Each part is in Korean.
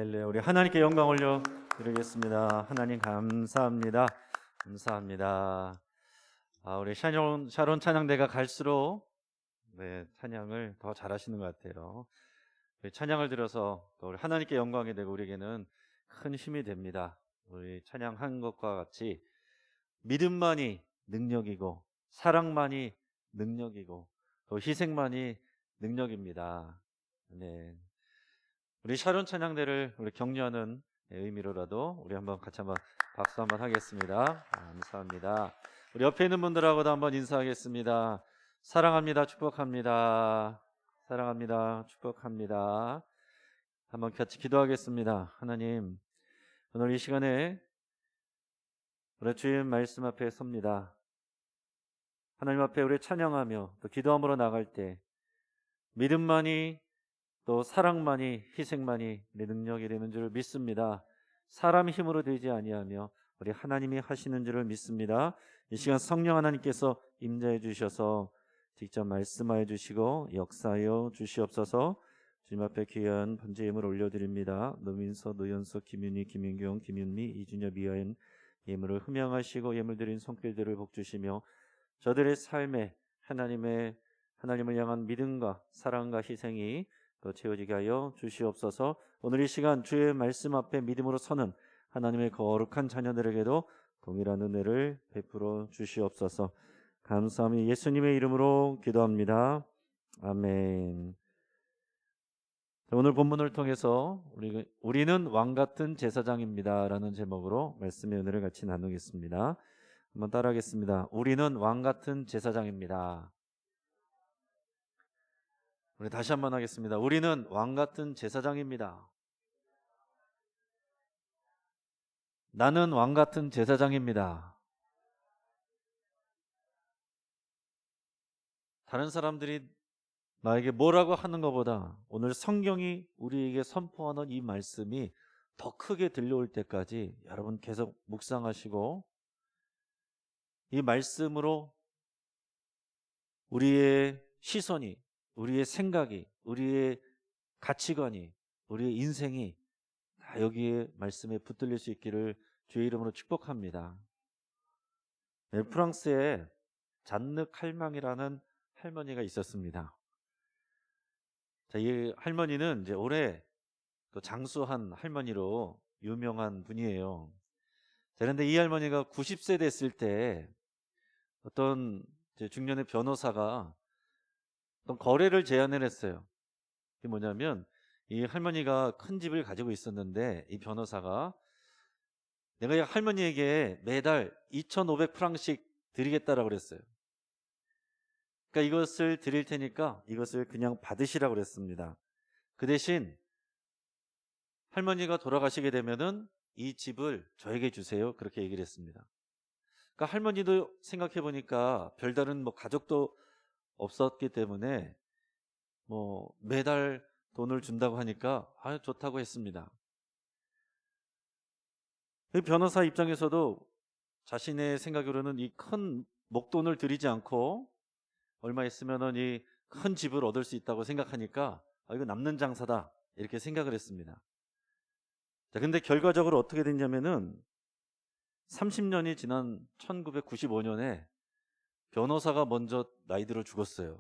할렐루야. 우리 하나님께 영광 올려 드리겠습니다. 하나님 감사합니다. 감사합니다. 우리 샤론 찬양대가 갈수록 찬양을 더 잘하시는 것 같아요. 찬양을 들어서 또 우리 하나님께 영광이 되고 우리에게는 큰 힘이 됩니다. 우리 찬양한 것과 같이 믿음만이 능력이고 사랑만이 능력이고 또 희생만이 능력입니다. 네. 우리 샤론 찬양대를 우리 격려하는 의미로라도 우리 같이 한번 박수 한번 하겠습니다. 감사합니다. 우리 옆에 있는 분들하고도 한번 인사하겠습니다. 사랑합니다. 축복합니다. 사랑합니다. 축복합니다. 한번 같이 기도하겠습니다. 하나님, 오늘 이 시간에 우리 주님 말씀 앞에 섭니다. 하나님 앞에 우리 찬양하며 또 기도함으로 나갈 때 믿음만이 또 사랑만이 희생만이 내 능력이 되는 줄 믿습니다. 사람 힘으로 되지 아니하며 우리 하나님이 하시는 줄을 믿습니다. 이 시간 성령 하나님께서 임재해 주셔서 직접 말씀하여 주시고 역사하여 주시옵소서. 주님 앞에 귀한 번제 예물 올려드립니다. 노민서, 노연석, 김윤희, 김윤경, 김윤미, 이준여, 미아연 예물을 흠양하시고 예물 드린 손길들을 복주시며 저들의 삶에 하나님을 향한 믿음과 사랑과 희생이 또 채워지게 하여 주시옵소서. 오늘 이 시간 주의 말씀 앞에 믿음으로 서는 하나님의 거룩한 자녀들에게도 동일한 은혜를 베풀어 주시옵소서. 감사하며 예수님의 이름으로 기도합니다. 아멘. 오늘 본문을 통해서 우리는 왕같은 제사장입니다 라는 제목으로 말씀의 은혜를 같이 나누겠습니다. 한번 따라하겠습니다. 우리는 왕같은 제사장입니다. 우리 다시 한번 하겠습니다. 우리는 왕같은 제사장입니다. 나는 왕같은 제사장입니다. 다른 사람들이 나에게 뭐라고 하는 것보다 오늘 성경이 우리에게 선포하는 이 말씀이 더 크게 들려올 때까지 여러분 계속 묵상하시고 이 말씀으로 우리의 시선이, 우리의 생각이, 우리의 가치관이, 우리의 인생이 다 여기에 말씀에 붙들릴 수 있기를 주의 이름으로 축복합니다. 네, 프랑스에 잔느 칼망이라는 할머니가 있었습니다. 자, 이 할머니는 이제 올해 또 장수한 할머니로 유명한 분이에요. 자, 그런데 이 할머니가 90세 됐을 때 어떤 중년의 변호사가 어떤 거래를 제안을 했어요. 그게 뭐냐면 이 할머니가 큰 집을 가지고 있었는데 이 변호사가 내가 이 할머니에게 매달 2,500프랑씩 드리겠다라고 그랬어요. 그러니까 이것을 드릴 테니까 이것을 그냥 받으시라고 그랬습니다. 그 대신 할머니가 돌아가시게 되면은 이 집을 저에게 주세요. 그렇게 얘기를 했습니다. 그러니까 할머니도 생각해 보니까 별다른 가족도 없었기 때문에 매달 돈을 준다고 하니까 좋다고 했습니다. 그 변호사 입장에서도 자신의 생각으로는 이 큰 목돈을 들이지 않고 얼마 있으면은 이 큰 집을 얻을 수 있다고 생각하니까 이거 남는 장사다 이렇게 생각을 했습니다. 자, 근데 결과적으로 어떻게 됐냐면은 30년이 지난 1995년에 변호사가 먼저 나이 들어 죽었어요.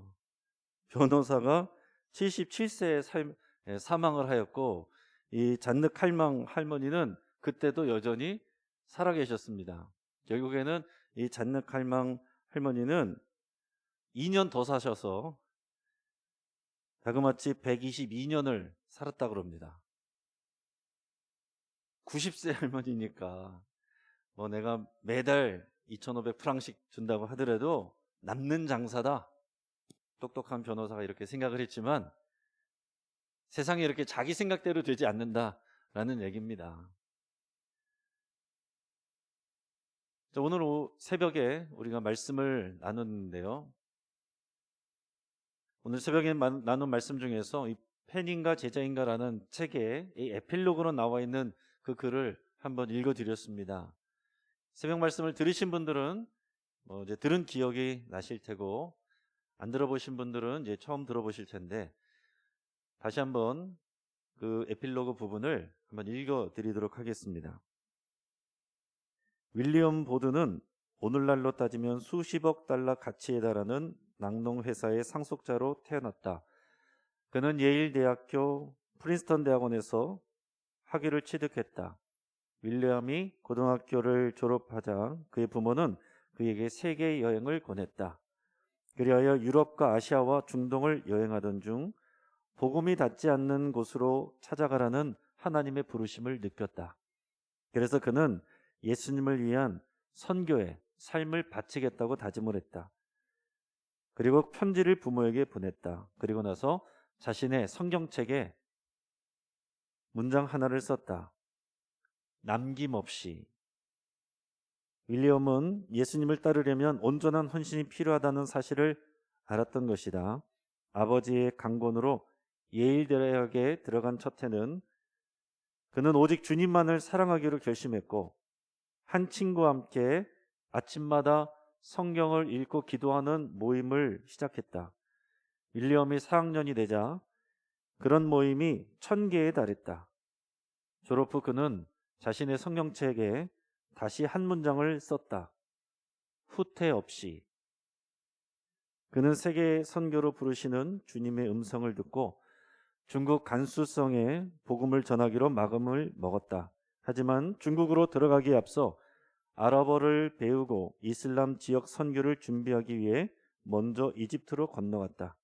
변호사가 77세에 사망을 하였고 이 잔느 칼망 할머니는 그때도 여전히 살아계셨습니다. 결국에는 이 잔느 칼망 할머니는 2년 더 사셔서 자그마치 122년을 살았다고 그럽니다. 90세 할머니니까 내가 매달 2,500프랑씩 준다고 하더라도 남는 장사다. 똑똑한 변호사가 이렇게 생각을 했지만 세상에 이렇게 자기 생각대로 되지 않는다라는 얘기입니다. 오늘 새벽에 우리가 말씀을 나눴는데요. 오늘 새벽에 나눈 말씀 중에서 이 팬인가 제자인가라는 책에 이 에필로그로 나와 있는 그 글을 한번 읽어드렸습니다. 새벽 말씀을 들으신 분들은 이제 들은 기억이 나실 테고 안 들어보신 분들은 이제 처음 들어보실 텐데 다시 한번 그 에필로그 부분을 한번 읽어 드리도록 하겠습니다. 윌리엄 보드는 오늘날로 따지면 수십억 달러 가치에 달하는 낙농 회사의 상속자로 태어났다. 그는 예일 대학교 프린스턴 대학원에서 학위를 취득했다. 윌리엄이 고등학교를 졸업하자 그의 부모는 그에게 세계 여행을 권했다. 그리하여 유럽과 아시아와 중동을 여행하던 중 복음이 닿지 않는 곳으로 찾아가라는 하나님의 부르심을 느꼈다. 그래서 그는 예수님을 위한 선교에 삶을 바치겠다고 다짐을 했다. 그리고 편지를 부모에게 보냈다. 그리고 나서 자신의 성경책에 문장 하나를 썼다. 남김없이. 윌리엄은 예수님을 따르려면 온전한 헌신이 필요하다는 사실을 알았던 것이다. 아버지의 강권으로 예일 대학에 들어간 첫 해는 그는 오직 주님만을 사랑하기로 결심했고 한 친구와 함께 아침마다 성경을 읽고 기도하는 모임을 시작했다. 윌리엄이 4학년이 되자 그런 모임이 1000개에 달했다. 졸업 후 그는 자신의 성경책에 다시 한 문장을 썼다. 후퇴 없이. 그는 세계 선교로 부르시는 주님의 음성을 듣고 중국 간수성에 복음을 전하기로 마음을 먹었다. 하지만 중국으로 들어가기에 앞서 아랍어를 배우고 이슬람 지역 선교를 준비하기 위해 먼저 이집트로 건너갔다.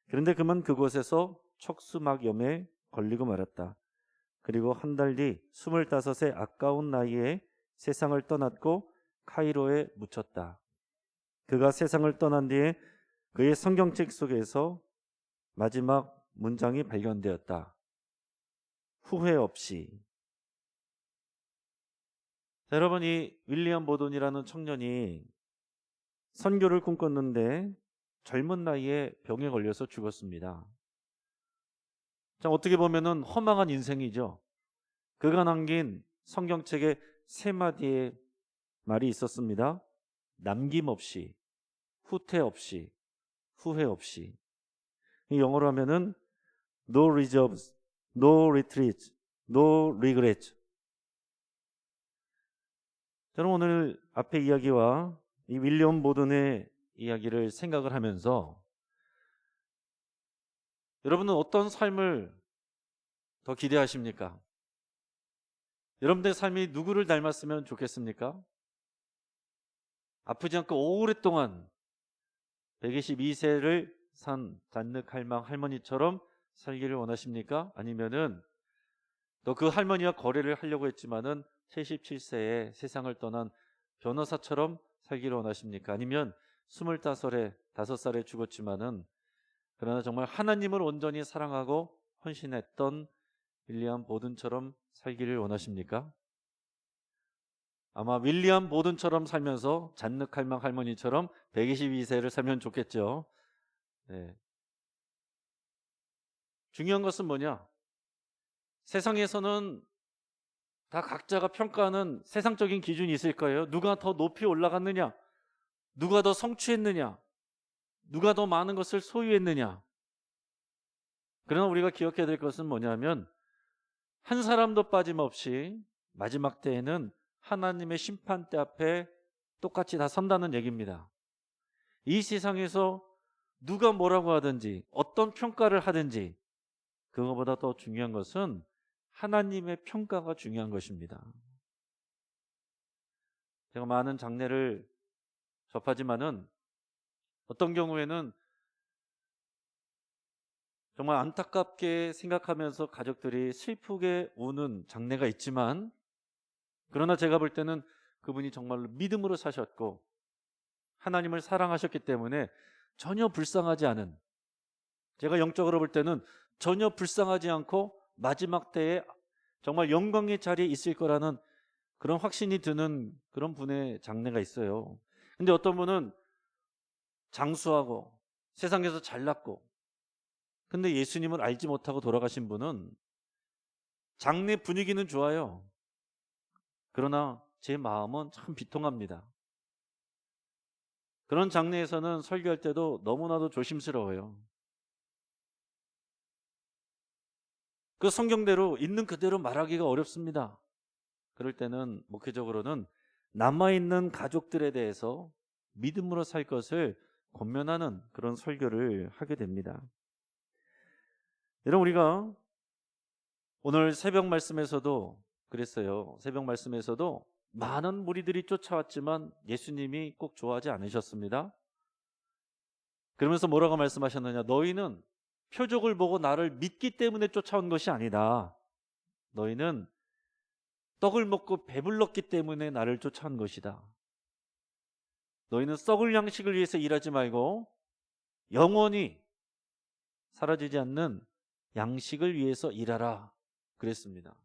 그런데 그만 그곳에서 척수막염에 걸리고 말았다. 그리고 한 달 뒤 25의 아까운 나이에 세상을 떠났고 카이로에 묻혔다. 그가 세상을 떠난 뒤에 그의 성경책 속에서 마지막 문장이 발견되었다. 후회 없이. 자, 여러분, 이 윌리엄 보돈이라는 청년이 선교를 꿈꿨는데 젊은 나이에 병에 걸려서 죽었습니다. 자, 어떻게 보면은 허망한 인생이죠. 그가 남긴 성경책에 3마디의 말이 있었습니다. 남김없이, 후퇴 없이, 후회 없이. 이 영어로 하면은 no reserves, no retreats, no regrets. 저는 오늘 앞에 이야기와 이 윌리엄 보든의 이야기를 생각을 하면서 여러분은 어떤 삶을 더 기대하십니까? 여러분들의 삶이 누구를 닮았으면 좋겠습니까? 아프지 않고 오랫동안 122세를 산 잔뜩 할망 할머니처럼 살기를 원하십니까? 아니면은 또 그 할머니와 거래를 하려고 했지만은 77세에 세상을 떠난 변호사처럼 살기를 원하십니까? 아니면 5살에 죽었지만은 그러나 정말 하나님을 온전히 사랑하고 헌신했던 윌리엄 보든처럼 살기를 원하십니까? 아마 윌리엄 보든처럼 살면서 잔뜩할망 할머니처럼 122세를 살면 좋겠죠. 네. 중요한 것은 뭐냐? 세상에서는 다 각자가 평가하는 세상적인 기준이 있을 거예요. 누가 더 높이 올라갔느냐? 누가 더 성취했느냐? 누가 더 많은 것을 소유했느냐? 그러나 우리가 기억해야 될 것은 뭐냐면 한 사람도 빠짐없이 마지막 때에는 하나님의 심판대 앞에 똑같이 다 선다는 얘기입니다. 이 세상에서 누가 뭐라고 하든지 어떤 평가를 하든지 그거보다 더 중요한 것은 하나님의 평가가 중요한 것입니다. 제가 많은 장례를 접하지만은 어떤 경우에는 정말 안타깝게 생각하면서 가족들이 슬프게 우는 장례가 있지만 그러나 제가 볼 때는 그분이 정말로 믿음으로 사셨고 하나님을 사랑하셨기 때문에 전혀 불쌍하지 않은, 제가 영적으로 볼 때는 전혀 불쌍하지 않고 마지막 때에 정말 영광의 자리에 있을 거라는 그런 확신이 드는 그런 분의 장례가 있어요. 근데 어떤 분은 장수하고 세상에서 잘났고 근데 예수님을 알지 못하고 돌아가신 분은 장례 분위기는 좋아요. 그러나 제 마음은 참 비통합니다. 그런 장례에서는 설교할 때도 너무나도 조심스러워요. 그 성경대로 있는 그대로 말하기가 어렵습니다. 그럴 때는 목회적으로는 남아있는 가족들에 대해서 믿음으로 살 것을 권면하는 그런 설교를 하게 됩니다. 여러분, 우리가 오늘 새벽 말씀에서도 그랬어요. 새벽 말씀에서도 많은 무리들이 쫓아왔지만 예수님이 꼭 좋아하지 않으셨습니다. 그러면서 뭐라고 말씀하셨느냐? 너희는 표적을 보고 나를 믿기 때문에 쫓아온 것이 아니다. 너희는 떡을 먹고 배불렀기 때문에 나를 쫓아온 것이다. 너희는 썩을 양식을 위해서 일하지 말고 영원히 사라지지 않는 양식을 위해서 일하라 그랬습니다.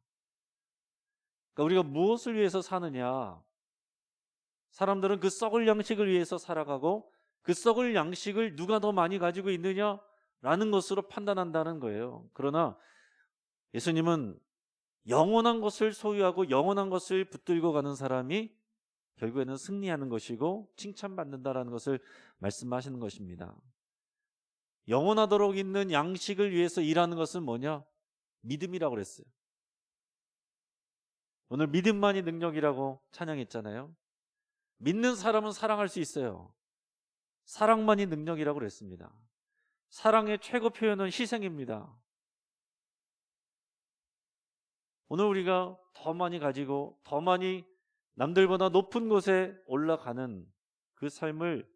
그러니까 우리가 무엇을 위해서 사느냐? 사람들은 그 썩을 양식을 위해서 살아가고 그 썩을 양식을 누가 더 많이 가지고 있느냐라는 것으로 판단한다는 거예요. 그러나 예수님은 영원한 것을 소유하고 영원한 것을 붙들고 가는 사람이 결국에는 승리하는 것이고 칭찬받는다라는 것을 말씀하시는 것입니다. 영원하도록 있는 양식을 위해서 일하는 것은 뭐냐? 믿음이라고 그랬어요. 오늘 믿음만이 능력이라고 찬양했잖아요. 믿는 사람은 사랑할 수 있어요. 사랑만이 능력이라고 그랬습니다. 사랑의 최고 표현은 희생입니다. 오늘 우리가 더 많이 가지고 더 많이 남들보다 높은 곳에 올라가는 그 삶을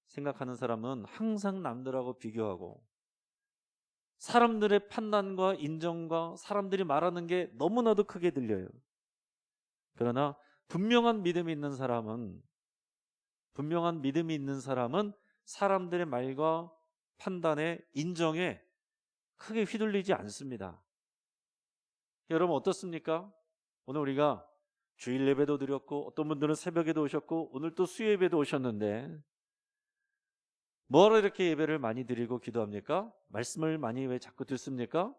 생각하는 사람은 항상 남들하고 비교하고 사람들의 판단과 인정과 사람들이 말하는 게 너무나도 크게 들려요. 그러나 분명한 믿음이 있는 사람은 사람들의 말과 판단에 인정에 크게 휘둘리지 않습니다. 여러분 어떻습니까? 오늘 우리가 주일 예배도 드렸고 어떤 분들은 새벽에도 오셨고 오늘 또 수요 예배도 오셨는데 뭐하러 이렇게 예배를 많이 드리고 기도합니까? 말씀을 많이 왜 자꾸 듣습니까?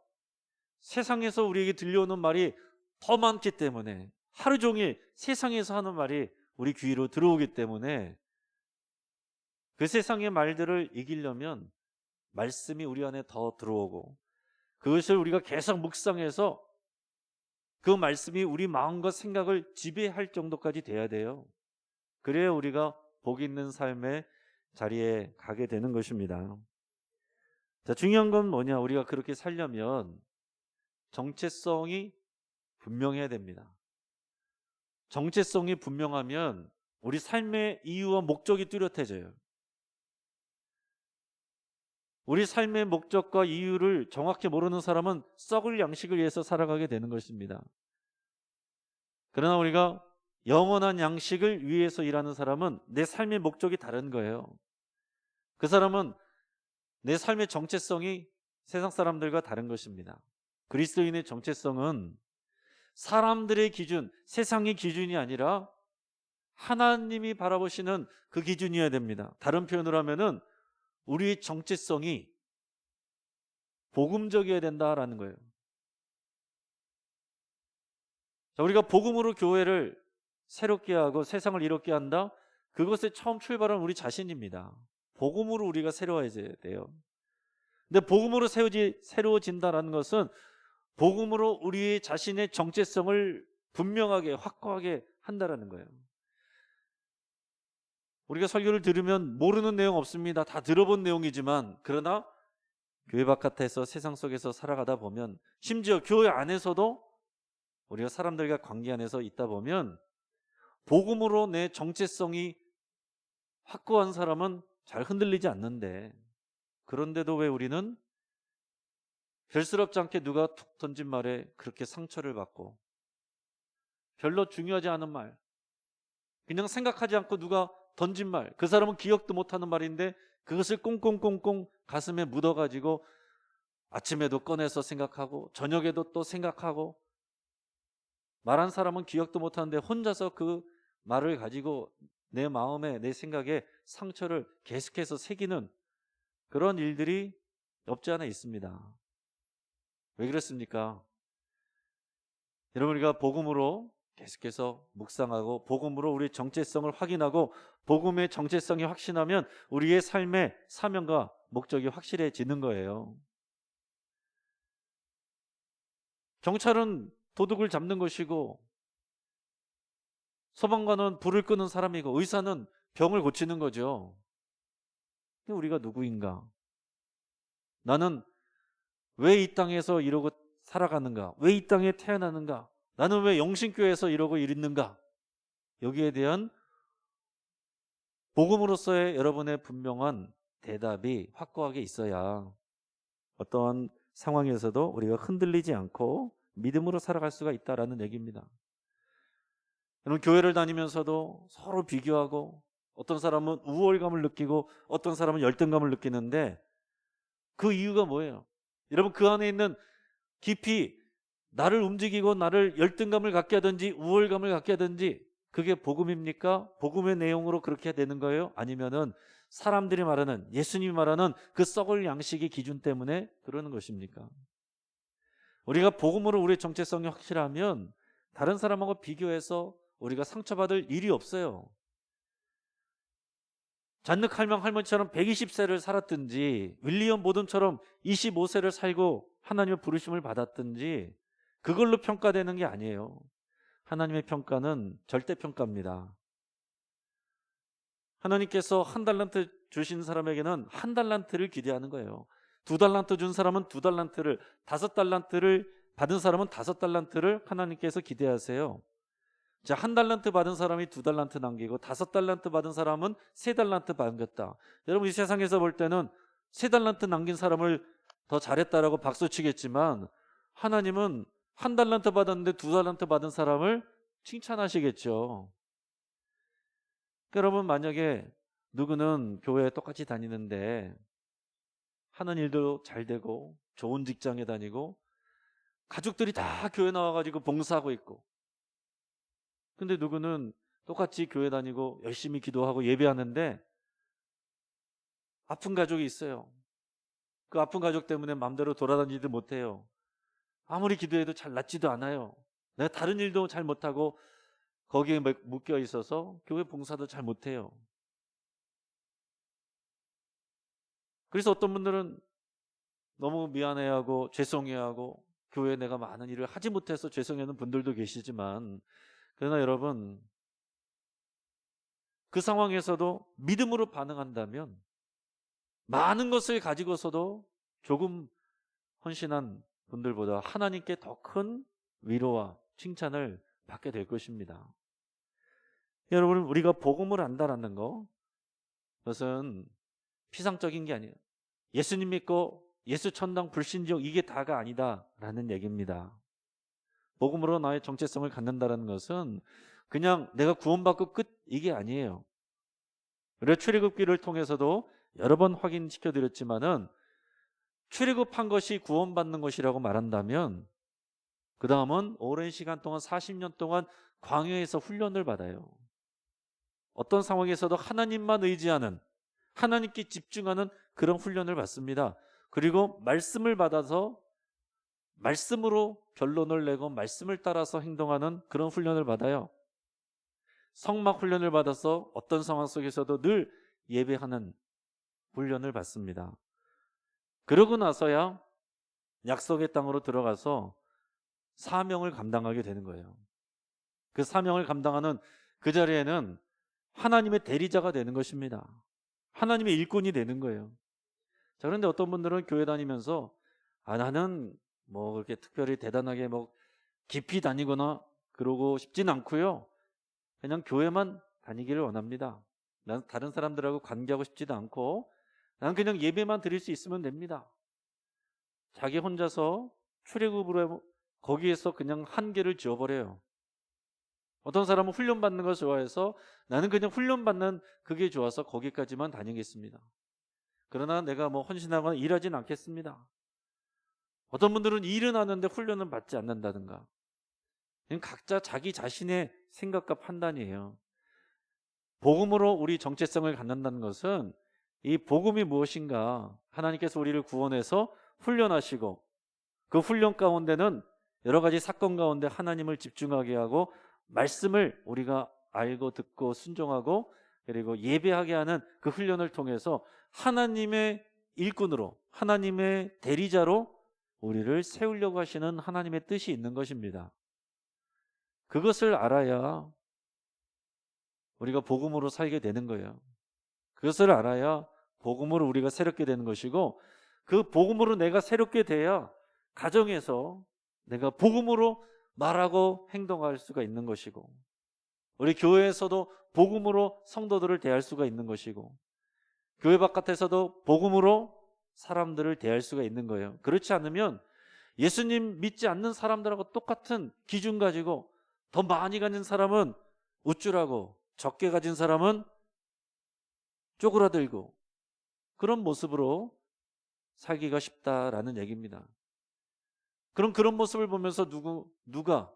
세상에서 우리에게 들려오는 말이 더 많기 때문에 하루 종일 세상에서 하는 말이 우리 귀로 들어오기 때문에 그 세상의 말들을 이기려면 말씀이 우리 안에 더 들어오고 그것을 우리가 계속 묵상해서 그 말씀이 우리 마음과 생각을 지배할 정도까지 돼야 돼요. 그래야 우리가 복 있는 삶의 자리에 가게 되는 것입니다. 자, 중요한 건 뭐냐? 우리가 그렇게 살려면 정체성이 분명해야 됩니다. 정체성이 분명하면 우리 삶의 이유와 목적이 뚜렷해져요. 우리 삶의 목적과 이유를 정확히 모르는 사람은 썩을 양식을 위해서 살아가게 되는 것입니다. 그러나 우리가 영원한 양식을 위해서 일하는 사람은 내 삶의 목적이 다른 거예요. 그 사람은 내 삶의 정체성이 세상 사람들과 다른 것입니다. 그리스도인의 정체성은 사람들의 기준, 세상의 기준이 아니라 하나님이 바라보시는 그 기준이어야 됩니다. 다른 표현으로 하면은 우리의 정체성이 복음적이어야 된다라는 거예요. 자, 우리가 복음으로 교회를 새롭게 하고 세상을 이롭게 한다? 그것의 처음 출발은 우리 자신입니다. 복음으로 우리가 새로워져야 돼요. 근데 복음으로 새로워진다라는 것은 복음으로 우리 자신의 정체성을 분명하게 확고하게 한다라는 거예요. 우리가 설교를 들으면 모르는 내용 없습니다. 다 들어본 내용이지만 그러나 교회 바깥에서 세상 속에서 살아가다 보면 심지어 교회 안에서도 우리가 사람들과 관계 안에서 있다 보면 복음으로 내 정체성이 확고한 사람은 잘 흔들리지 않는데 그런데도 왜 우리는 별스럽지 않게 누가 툭 던진 말에 그렇게 상처를 받고 별로 중요하지 않은 말 그냥 생각하지 않고 누가 던진 말 그 사람은 기억도 못하는 말인데 그것을 꽁꽁꽁꽁 가슴에 묻어가지고 아침에도 꺼내서 생각하고 저녁에도 또 생각하고 말한 사람은 기억도 못하는데 혼자서 그 말을 가지고 내 마음에 내 생각에 상처를 계속해서 새기는 그런 일들이 없지 않아 있습니다. 왜 그렇습니까? 여러분 우리가 복음으로 계속해서 묵상하고 복음으로 우리의 정체성을 확인하고 복음의 정체성이 확신하면 우리의 삶의 사명과 목적이 확실해지는 거예요. 경찰은 도둑을 잡는 것이고, 소방관은 불을 끄는 사람이고, 의사는 병을 고치는 거죠. 우리가 누구인가? 나는 왜 이 땅에서 이러고 살아가는가? 왜 이 땅에 태어나는가? 나는 왜 영신교회에서 이러고 있는가? 여기에 대한 복음으로서의 여러분의 분명한 대답이 확고하게 있어야 어떠한 상황에서도 우리가 흔들리지 않고 믿음으로 살아갈 수가 있다라는 얘기입니다. 여러분, 교회를 다니면서도 서로 비교하고, 어떤 사람은 우월감을 느끼고 어떤 사람은 열등감을 느끼는데, 그 이유가 뭐예요? 여러분, 그 안에 있는 깊이 나를 움직이고 나를 열등감을 갖게 하든지 우월감을 갖게 하든지, 그게 복음입니까? 복음의 내용으로 그렇게 되는 거예요? 아니면은 사람들이 말하는, 예수님이 말하는 그 썩을 양식의 기준 때문에 그러는 것입니까? 우리가 복음으로 우리의 정체성이 확실하면 다른 사람하고 비교해서 우리가 상처받을 일이 없어요. 잔느 칼명 할머니처럼 120세를 살았든지, 윌리엄 보든처럼 25세를 살고 하나님의 부르심을 받았든지, 그걸로 평가되는 게 아니에요. 하나님의 평가는 절대평가입니다. 하나님께서 한 달란트 주신 사람에게는 한 달란트를 기대하는 거예요. 2달란트 준 사람은 2달란트를, 5달란트를 받은 사람은 5달란트를 하나님께서 기대하세요. 자, 1달란트 받은 사람이 2달란트 남기고 5달란트 받은 사람은 3달란트 남겼다. 여러분, 이 세상에서 볼 때는 3달란트 남긴 사람을 더 잘했다라고 박수 치겠지만, 하나님은 1달란트 받았는데 2달란트 받은 사람을 칭찬하시겠죠. 여러분, 만약에 누구는 교회에 똑같이 다니는데 하는 일도 잘 되고 좋은 직장에 다니고 가족들이 다 교회 나와가지고 봉사하고 있고, 근데 누구는 똑같이 교회 다니고 열심히 기도하고 예배하는데 아픈 가족이 있어요. 그 아픈 가족 때문에 마음대로 돌아다니지도 못해요. 아무리 기도해도 잘 낫지도 않아요. 내가 다른 일도 잘 못하고 거기에 묶여 있어서 교회 봉사도 잘 못해요. 그래서 어떤 분들은 너무 미안해하고 죄송해하고 교회에 내가 많은 일을 하지 못해서 죄송해하는 분들도 계시지만, 그러나 여러분, 그 상황에서도 믿음으로 반응한다면 많은 것을 가지고서도 조금 헌신한 분들보다 하나님께 더 큰 위로와 칭찬을 받게 될 것입니다. 여러분, 우리가 복음을 안다라는 거, 그것은 피상적인 게 아니에요. 예수님 믿고 예수 천당 불신족 이게 다가 아니다라는 얘기입니다. 복음으로 나의 정체성을 갖는다는 것은 그냥 내가 구원받고 끝, 이게 아니에요. 우리가 출애굽기를 통해서도 여러 번 확인시켜 드렸지만은, 출애굽한 것이 구원받는 것이라고 말한다면 그 다음은 오랜 시간 동안 40년 동안 광야에서 훈련을 받아요. 어떤 상황에서도 하나님만 의지하는, 하나님께 집중하는 그런 훈련을 받습니다. 그리고 말씀을 받아서 말씀으로 결론을 내고 말씀을 따라서 행동하는 그런 훈련을 받아요. 성막 훈련을 받아서 어떤 상황 속에서도 늘 예배하는 훈련을 받습니다. 그러고 나서야 약속의 땅으로 들어가서 사명을 감당하게 되는 거예요. 그 사명을 감당하는 그 자리에는 하나님의 대리자가 되는 것입니다. 하나님의 일꾼이 되는 거예요. 자, 그런데 어떤 분들은 교회 다니면서 나는 뭐 그렇게 특별히 대단하게 뭐 깊이 다니거나 그러고 싶진 않고요. 그냥 교회만 다니기를 원합니다. 난 다른 사람들하고 관계하고 싶지도 않고 나는 그냥 예배만 드릴 수 있으면 됩니다. 자기 혼자서 출애굽으로 거기에서 그냥 한계를 지어버려요. 어떤 사람은 훈련받는 걸 좋아해서 나는 그냥 훈련받는 그게 좋아서 거기까지만 다니겠습니다. 그러나 내가 뭐 헌신하거나 일하진 않겠습니다. 어떤 분들은 일은 하는데 훈련은 받지 않는다든가. 각자 자기 자신의 생각과 판단이에요. 복음으로 우리 정체성을 갖는다는 것은 이 복음이 무엇인가, 하나님께서 우리를 구원해서 훈련하시고 그 훈련 가운데는 여러 가지 사건 가운데 하나님을 집중하게 하고 말씀을 우리가 알고 듣고 순종하고 그리고 예배하게 하는 그 훈련을 통해서 하나님의 일꾼으로, 하나님의 대리자로 우리를 세우려고 하시는 하나님의 뜻이 있는 것입니다. 그것을 알아야 우리가 복음으로 살게 되는 거예요. 그것을 알아야 복음으로 우리가 새롭게 되는 것이고, 그 복음으로 내가 새롭게 돼야 가정에서 내가 복음으로 말하고 행동할 수가 있는 것이고, 우리 교회에서도 복음으로 성도들을 대할 수가 있는 것이고, 교회 바깥에서도 복음으로 사람들을 대할 수가 있는 거예요. 그렇지 않으면 예수님 믿지 않는 사람들하고 똑같은 기준 가지고 더 많이 가진 사람은 우쭐하고 적게 가진 사람은 쪼그라들고 그런 모습으로 살기가 쉽다라는 얘기입니다. 그럼 그런 모습을 보면서 누가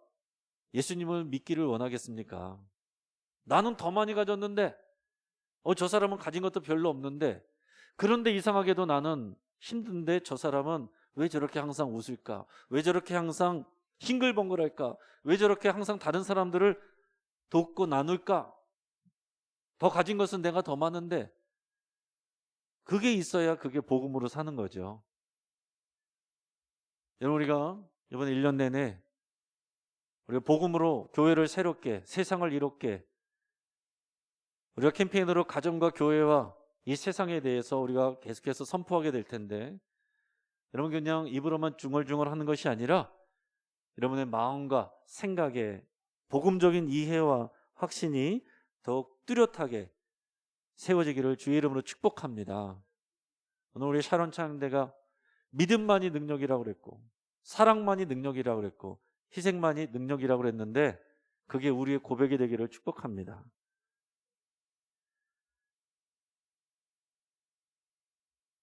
예수님을 믿기를 원하겠습니까? 나는 더 많이 가졌는데 저 사람은 가진 것도 별로 없는데, 그런데 이상하게도 나는 힘든데 저 사람은 왜 저렇게 항상 웃을까? 왜 저렇게 항상 싱글벙글할까? 왜 저렇게 항상 다른 사람들을 돕고 나눌까? 더 가진 것은 내가 더 많은데. 그게 있어야 그게 복음으로 사는 거죠. 여러분, 우리가 이번 1년 내내 우리가 복음으로 교회를 새롭게, 세상을 이롭게, 우리가 캠페인으로 가정과 교회와 이 세상에 대해서 우리가 계속해서 선포하게 될 텐데, 여러분 그냥 입으로만 중얼중얼 하는 것이 아니라 여러분의 마음과 생각에 복음적인 이해와 확신이 더욱 뚜렷하게 세워지기를 주의 이름으로 축복합니다. 오늘 우리 샤론 찬양대가 믿음만이 능력이라고 그랬고, 사랑만이 능력이라고 그랬고, 희생만이 능력이라고 그랬는데, 그게 우리의 고백이 되기를 축복합니다.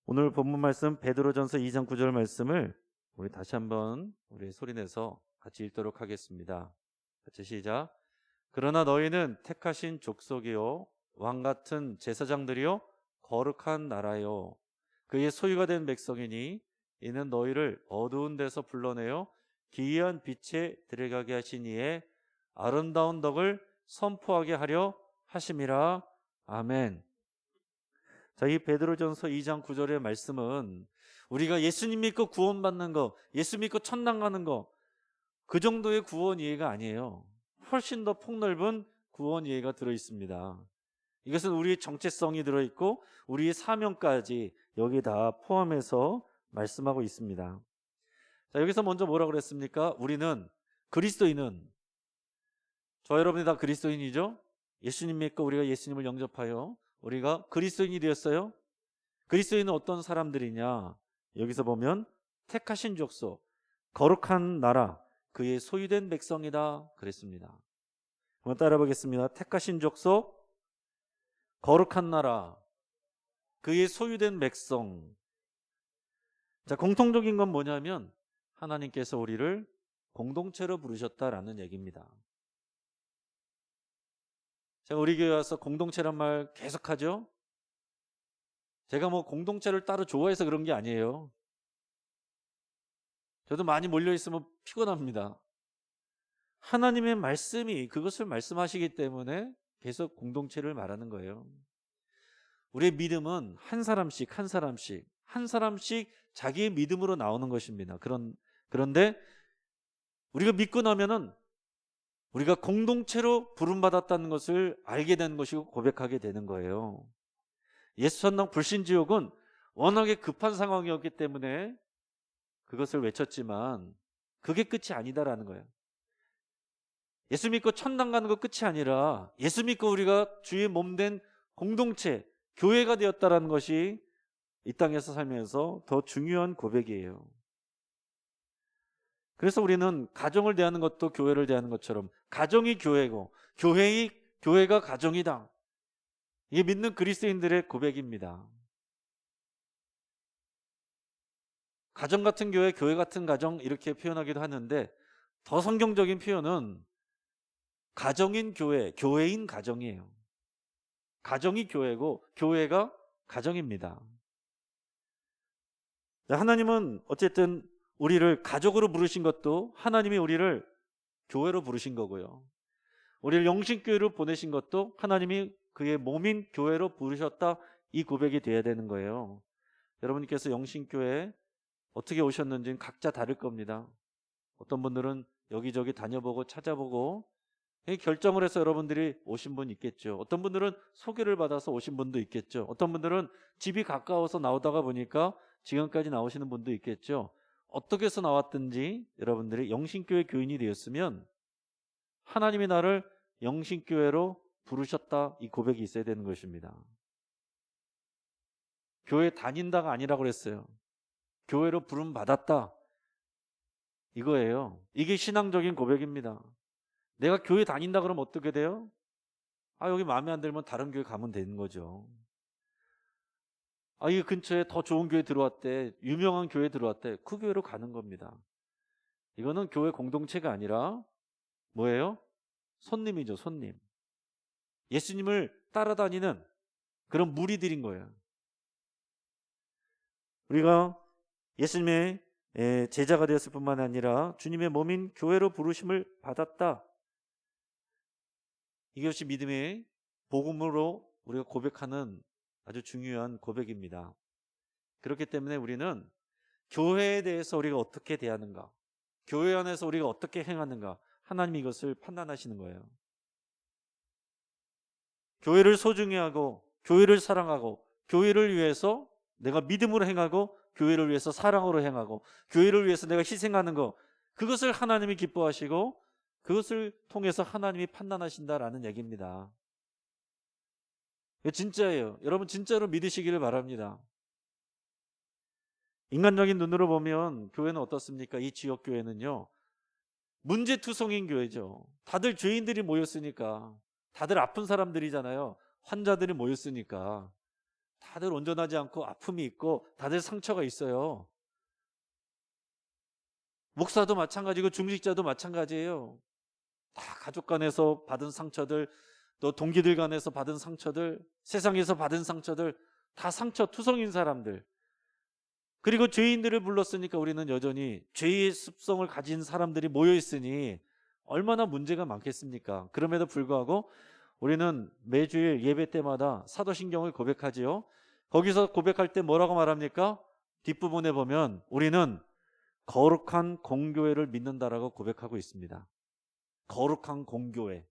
오늘 본문 말씀 베드로전서 2장 9절 말씀을 우리 다시 한번 우리 소리내서 같이 읽도록 하겠습니다. 같이 시작. 그러나 너희는 택하신 족속이요 왕같은 제사장들이요 거룩한 나라요 그의 소유가 된 백성이니 이는 너희를 어두운 데서 불러내어 기이한 빛에 들어가게 하신 이의 아름다운 덕을 선포하게 하려 하심이라. 아멘. 자, 이 베드로전서 2장 9절의 말씀은 우리가 예수님 믿고 구원받는 거, 예수 믿고 천당 가는 거, 그 정도의 구원 이해가 아니에요. 훨씬 더 폭넓은 구원 이해가 들어있습니다. 이것은 우리의 정체성이 들어있고 우리의 사명까지 여기 다 포함해서 말씀하고 있습니다. 자, 여기서 먼저 뭐라고 그랬습니까? 우리는 그리스도인은, 저 여러분이 다 그리스도인이죠? 예수님 믿고 우리가 예수님을 영접하여 우리가 그리스도인이 되었어요. 그리스도인은 어떤 사람들이냐? 여기서 보면 택하신 족속, 거룩한 나라, 그의 소유된 백성이다 그랬습니다. 한번 따라 보겠습니다. 택하신 족속, 거룩한 나라, 그의 소유된 백성. 자, 공통적인 건 뭐냐면 하나님께서 우리를 공동체로 부르셨다라는 얘기입니다. 제가 우리 교회 와서 공동체란 말 계속하죠. 제가 뭐 공동체를 따로 좋아해서 그런 게 아니에요. 저도 많이 몰려있으면 피곤합니다. 하나님의 말씀이 그것을 말씀하시기 때문에 계속 공동체를 말하는 거예요. 우리의 믿음은 한 사람씩 한 사람씩 한 사람씩 자기의 믿음으로 나오는 것입니다. 그런데 우리가 믿고 나면은 우리가 공동체로 부름받았다는 것을 알게 되는 것이고 고백하게 되는 거예요. 예수 천당 불신지옥은 워낙에 급한 상황이었기 때문에 그것을 외쳤지만 그게 끝이 아니다라는 거예요. 예수 믿고 천당 가는 거 끝이 아니라 예수 믿고 우리가 주의 몸된 공동체, 교회가 되었다라는 것이 이 땅에서 살면서 더 중요한 고백이에요. 그래서 우리는 가정을 대하는 것도 교회를 대하는 것처럼 가정이 교회고 교회가 가정이다. 이게 믿는 그리스도인들의 고백입니다. 가정 같은 교회, 교회 같은 가정 이렇게 표현하기도 하는데 더 성경적인 표현은 가정인 교회, 교회인 가정이에요. 가정이 교회고 교회가 가정입니다. 하나님은 어쨌든 우리를 가족으로 부르신 것도 하나님이 우리를 교회로 부르신 거고요. 우리를 영신교회로 보내신 것도 하나님이 그의 몸인 교회로 부르셨다, 이 고백이 돼야 되는 거예요. 여러분께서 영신교회 어떻게 오셨는지는 각자 다를 겁니다. 어떤 분들은 여기저기 다녀보고 찾아보고 결정을 해서 여러분들이 오신 분 있겠죠. 어떤 분들은 소개를 받아서 오신 분도 있겠죠. 어떤 분들은 집이 가까워서 나오다가 보니까 지금까지 나오시는 분도 있겠죠. 어떻게 해서 나왔든지 여러분들이 영신교회 교인이 되었으면 하나님이 나를 영신교회로 부르셨다, 이 고백이 있어야 되는 것입니다. 교회 다닌다가 아니라고 그랬어요. 교회로 부름 받았다, 이거예요. 이게 신앙적인 고백입니다. 내가 교회 다닌다 그러면 어떻게 돼요? 여기 마음에 안 들면 다른 교회 가면 되는 거죠. 이 근처에 더 좋은 교회 들어왔대, 유명한 교회 들어왔대, 그 교회로 가는 겁니다. 이거는 교회 공동체가 아니라 뭐예요? 손님이죠, 손님. 예수님을 따라다니는 그런 무리들인 거예요. 우리가 예수님의 제자가 되었을 뿐만 아니라 주님의 몸인 교회로 부르심을 받았다. 이것이 믿음의 복음으로 우리가 고백하는 아주 중요한 고백입니다. 그렇기 때문에 우리는 교회에 대해서 우리가 어떻게 대하는가, 교회 안에서 우리가 어떻게 행하는가, 하나님이 이것을 판단하시는 거예요. 교회를 소중히 하고 교회를 사랑하고 교회를 위해서 내가 믿음으로 행하고 교회를 위해서 사랑으로 행하고 교회를 위해서 내가 희생하는 것, 그것을 하나님이 기뻐하시고 그것을 통해서 하나님이 판단하신다라는 얘기입니다. 진짜예요. 여러분 진짜로 믿으시기를 바랍니다. 인간적인 눈으로 보면 교회는 어떻습니까? 이 지역 교회는요, 문제투성인 교회죠. 다들 죄인들이 모였으니까, 다들 아픈 사람들이잖아요. 환자들이 모였으니까 다들 온전하지 않고 아픔이 있고 다들 상처가 있어요. 목사도 마찬가지고 중직자도 마찬가지예요. 다 가족 간에서 받은 상처들, 또 동기들 간에서 받은 상처들, 세상에서 받은 상처들, 다 상처 투성인 사람들. 그리고 죄인들을 불렀으니까 우리는 여전히 죄의 습성을 가진 사람들이 모여있으니 얼마나 문제가 많겠습니까? 그럼에도 불구하고 우리는 매주일 예배 때마다 사도신경을 고백하지요. 거기서 고백할 때 뭐라고 말합니까? 뒷부분에 보면 우리는 거룩한 공교회를 믿는다라고 고백하고 있습니다. 거룩한 공교회.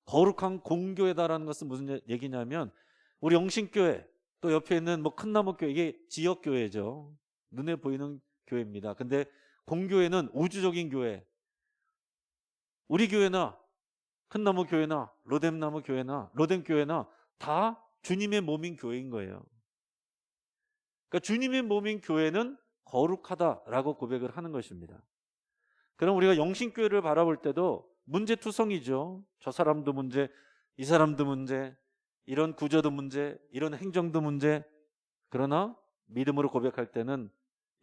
거룩한 공교회다라는 것은 무슨 얘기냐면, 우리 영신교회, 또 옆에 있는 큰나무교회, 이게 지역교회죠. 눈에 보이는 교회입니다. 근데 공교회는 우주적인 교회. 우리 교회나 큰나무교회나 로뎀나무교회나 로뎀교회나 다 주님의 몸인 교회인 거예요. 그러니까 주님의 몸인 교회는 거룩하다라고 고백을 하는 것입니다. 그럼 우리가 영신교회를 바라볼 때도 문제투성이죠. 저 사람도 문제, 이 사람도 문제, 이런 구조도 문제, 이런 행정도 문제. 그러나 믿음으로 고백할 때는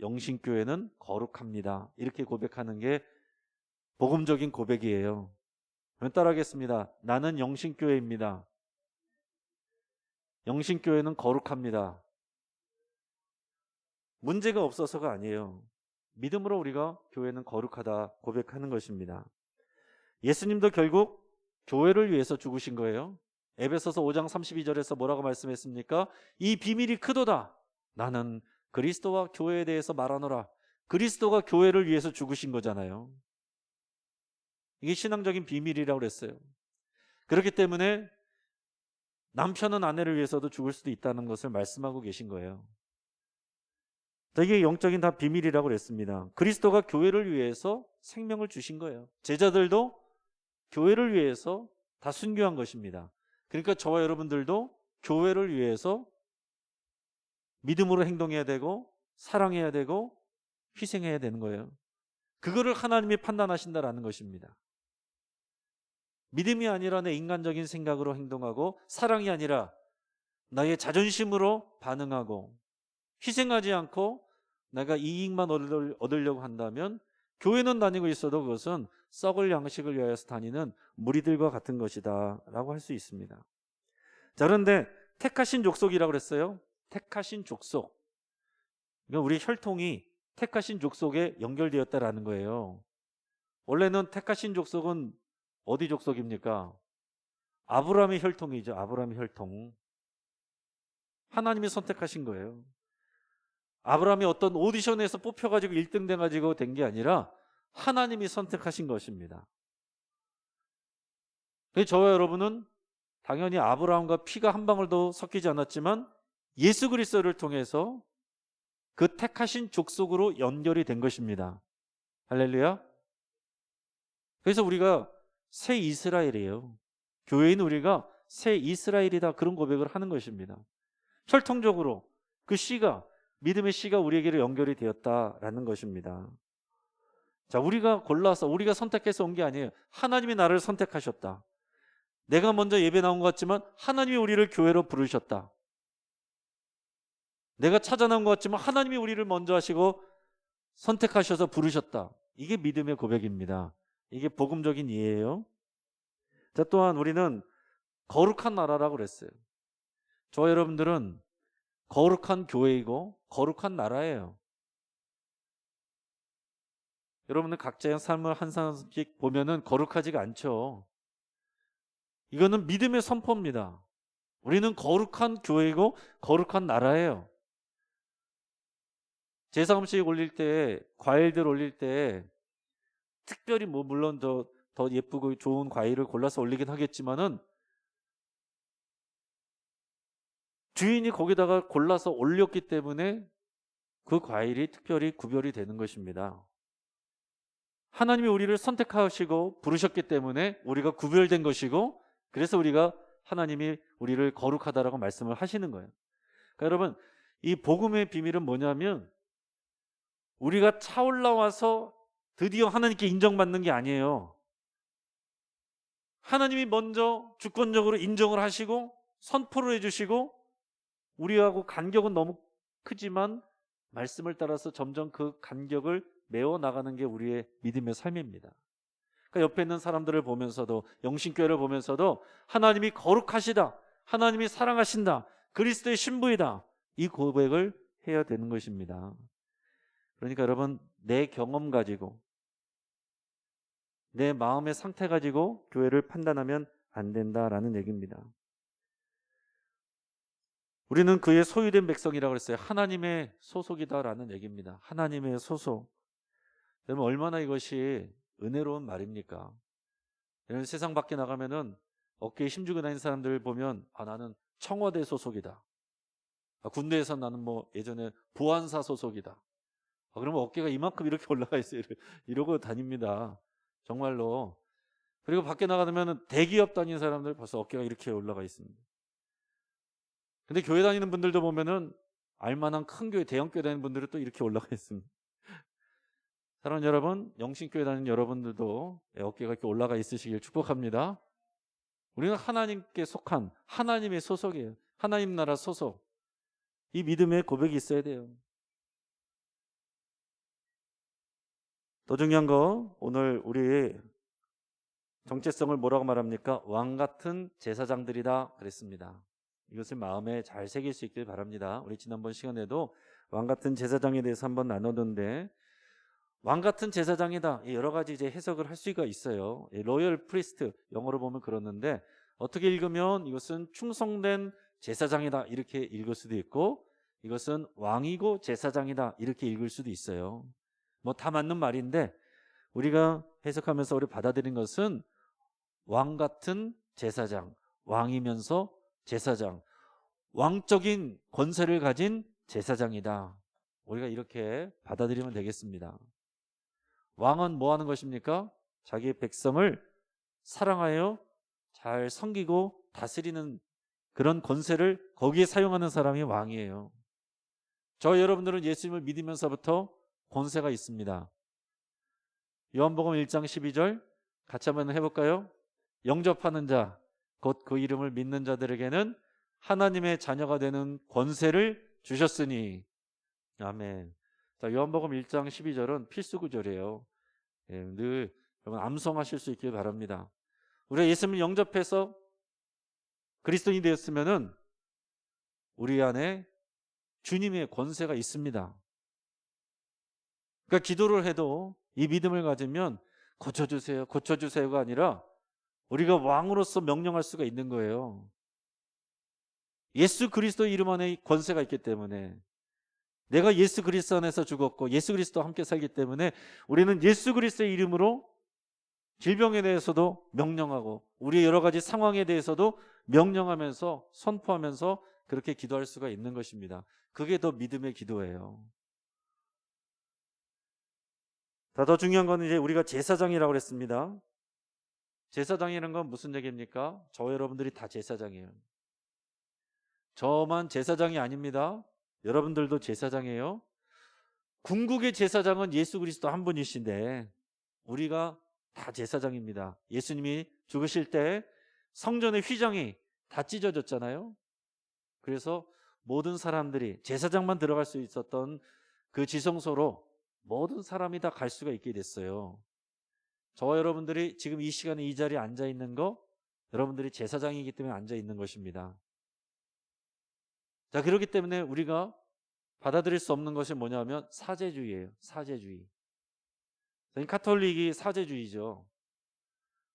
영신교회는 거룩합니다, 이렇게 고백하는 게 복음적인 고백이에요. 따라하겠습니다. 나는 영신교회입니다. 영신교회는 거룩합니다. 문제가 없어서가 아니에요. 믿음으로 우리가 교회는 거룩하다 고백하는 것입니다. 예수님도 결국 교회를 위해서 죽으신 거예요. 에베소서 5장 32절에서 뭐라고 말씀했습니까? 이 비밀이 크도다. 나는 그리스도와 교회에 대해서 말하노라. 그리스도가 교회를 위해서 죽으신 거잖아요. 이게 신앙적인 비밀이라고 그랬어요. 그렇기 때문에 남편은 아내를 위해서도 죽을 수도 있다는 것을 말씀하고 계신 거예요. 이게 영적인 다 비밀이라고 그랬습니다. 그리스도가 교회를 위해서 생명을 주신 거예요. 제자들도 교회를 위해서 다 순교한 것입니다. 그러니까 저와 여러분들도 교회를 위해서 믿음으로 행동해야 되고 사랑해야 되고 희생해야 되는 거예요. 그거를 하나님이 판단하신다라는 것입니다. 믿음이 아니라 내 인간적인 생각으로 행동하고 사랑이 아니라 나의 자존심으로 반응하고 희생하지 않고 내가 이익만 얻으려고 한다면 교회는 다니고 있어도 그것은 썩을 양식을 위하여서 다니는 무리들과 같은 것이다 라고 할 수 있습니다. 자, 그런데 택하신 족속이라고 그랬어요. 택하신 족속. 그러니까 우리 혈통이 택하신 족속에 연결되었다라는 거예요. 원래는 택하신 족속은 어디 족속입니까? 아브라함의 혈통이죠. 아브라함의 혈통. 하나님이 선택하신 거예요. 아브라함이 어떤 오디션에서 뽑혀가지고 1등 돼가지고 된 게 아니라 하나님이 선택하신 것입니다. 저와 여러분은 당연히 아브라함과 피가 한 방울도 섞이지 않았지만 예수 그리스도를 통해서 그 택하신 족속으로 연결이 된 것입니다. 할렐루야. 그래서 우리가 새 이스라엘이에요. 교회인 우리가 새 이스라엘이다, 그런 고백을 하는 것입니다. 혈통적으로 그 씨가, 믿음의 씨가 우리에게로 연결이 되었다라는 것입니다. 자, 우리가 골라서, 우리가 선택해서 온 게 아니에요. 하나님이 나를 선택하셨다. 내가 먼저 예배 나온 것 같지만 하나님이 우리를 교회로 부르셨다. 내가 찾아 나온 것 같지만 하나님이 우리를 먼저 하시고 선택하셔서 부르셨다. 이게 믿음의 고백입니다. 이게 복음적인 이해예요. 자, 또한 우리는 거룩한 나라라고 그랬어요. 저와 여러분들은 거룩한 교회이고 거룩한 나라예요. 여러분들 각자의 삶을 한 사람씩 보면은 거룩하지가 않죠. 이거는 믿음의 선포입니다. 우리는 거룩한 교회이고 거룩한 나라예요. 제사 음식 올릴 때, 과일들 올릴 때 특별히 물론 더 예쁘고 좋은 과일을 골라서 올리긴 하겠지만은 주인이 거기다가 골라서 올렸기 때문에 그 과일이 특별히 구별이 되는 것입니다. 하나님이 우리를 선택하시고 부르셨기 때문에 우리가 구별된 것이고, 그래서 우리가 하나님이 우리를 거룩하다라고 말씀을 하시는 거예요. 그러니까 여러분, 이 복음의 비밀은 뭐냐면 우리가 차올라와서 드디어 하나님께 인정받는 게 아니에요. 하나님이 먼저 주권적으로 인정을 하시고 선포를 해주시고, 우리하고 간격은 너무 크지만 말씀을 따라서 점점 그 간격을 메워나가는 게 우리의 믿음의 삶입니다. 그러니까 옆에 있는 사람들을 보면서도, 영신교회를 보면서도 하나님이 거룩하시다, 하나님이 사랑하신다, 그리스도의 신부이다, 이 고백을 해야 되는 것입니다. 그러니까 여러분, 내 경험 가지고, 내 마음의 상태 가지고 교회를 판단하면 안 된다라는 얘기입니다. 우리는 그의 소유된 백성이라고 했어요. 하나님의 소속이다라는 얘기입니다. 하나님의 소속. 여러분, 얼마나 이것이 은혜로운 말입니까? 여러분, 세상 밖에 나가면은 어깨에 힘주고 다니는 사람들 보면, 아, 나는 청와대 소속이다. 아, 군대에서 나는 뭐 예전에 보안사 소속이다. 아, 그러면 어깨가 이만큼 이렇게 올라가 있어요. 이러고 다닙니다. 정말로. 그리고 밖에 나가면 대기업 다니는 사람들 벌써 어깨가 이렇게 올라가 있습니다. 근데 교회 다니는 분들도 보면은 알만한 큰 교회, 대형 교회 다니는 분들은 또 이렇게 올라가 있습니다. 사랑하는 여러분, 영신교회 다니는 여러분들도 어깨가 이렇게 올라가 있으시길 축복합니다. 우리는 하나님께 속한, 하나님의 소속이에요. 하나님 나라 소속. 이 믿음의 고백이 있어야 돼요. 더 중요한 거, 오늘 우리 정체성을 뭐라고 말합니까? 왕 같은 제사장들이다 그랬습니다. 이것을 마음에 잘 새길 수 있길 바랍니다. 우리 지난번 시간에도 왕 같은 제사장에 대해서 한번 나눴는데, 왕 같은 제사장이다, 여러 가지 이제 해석을 할 수가 있어요. 로열 프리스트, 영어로 보면 그러는데, 어떻게 읽으면 이것은 충성된 제사장이다 이렇게 읽을 수도 있고, 이것은 왕이고 제사장이다 이렇게 읽을 수도 있어요. 뭐 다 맞는 말인데, 우리가 해석하면서 우리 받아들인 것은 왕 같은 제사장, 왕이면서 제사장, 왕적인 권세를 가진 제사장이다. 우리가 이렇게 받아들이면 되겠습니다. 왕은 뭐 하는 것입니까? 자기의 백성을 사랑하여 잘 섬기고 다스리는 그런 권세를 거기에 사용하는 사람이 왕이에요. 저 여러분들은 예수님을 믿으면서부터 권세가 있습니다. 요한복음 1장 12절 같이 한번 해볼까요? 영접하는 자, 곧 그 이름을 믿는 자들에게는 하나님의 자녀가 되는 권세를 주셨으니. 아멘. 자, 요한복음 1장 12절은 필수 구절이에요. 늘 여러분 암송하실 수 있길 바랍니다. 우리가 예수님을 영접해서 그리스도인이 되었으면은 우리 안에 주님의 권세가 있습니다. 그러니까 기도를 해도 이 믿음을 가지면 고쳐주세요, 고쳐주세요가 아니라 우리가 왕으로서 명령할 수가 있는 거예요. 예수 그리스도 이름 안에 권세가 있기 때문에. 내가 예수 그리스도 안에서 죽었고 예수 그리스도와 함께 살기 때문에 우리는 예수 그리스도의 이름으로 질병에 대해서도 명령하고 우리의 여러 가지 상황에 대해서도 명령하면서 선포하면서 그렇게 기도할 수가 있는 것입니다. 그게 더 믿음의 기도예요. 더 중요한 건 이제 우리가 제사장이라고 그랬습니다. 제사장이라는 건 무슨 얘기입니까? 저와 여러분들이 다 제사장이에요. 저만 제사장이 아닙니다. 여러분들도 제사장이에요. 궁극의 제사장은 예수 그리스도 한 분이신데 우리가 다 제사장입니다. 예수님이 죽으실 때 성전의 휘장이 다 찢어졌잖아요. 그래서 모든 사람들이 제사장만 들어갈 수 있었던 그 지성소로 모든 사람이 다 갈 수가 있게 됐어요. 저와 여러분들이 지금 이 시간에 이 자리에 앉아 있는 거 여러분들이 제사장이기 때문에 앉아 있는 것입니다. 자, 그렇기 때문에 우리가 받아들일 수 없는 것이 뭐냐면 사제주의예요. 사제주의. 카톨릭이 사제주의죠.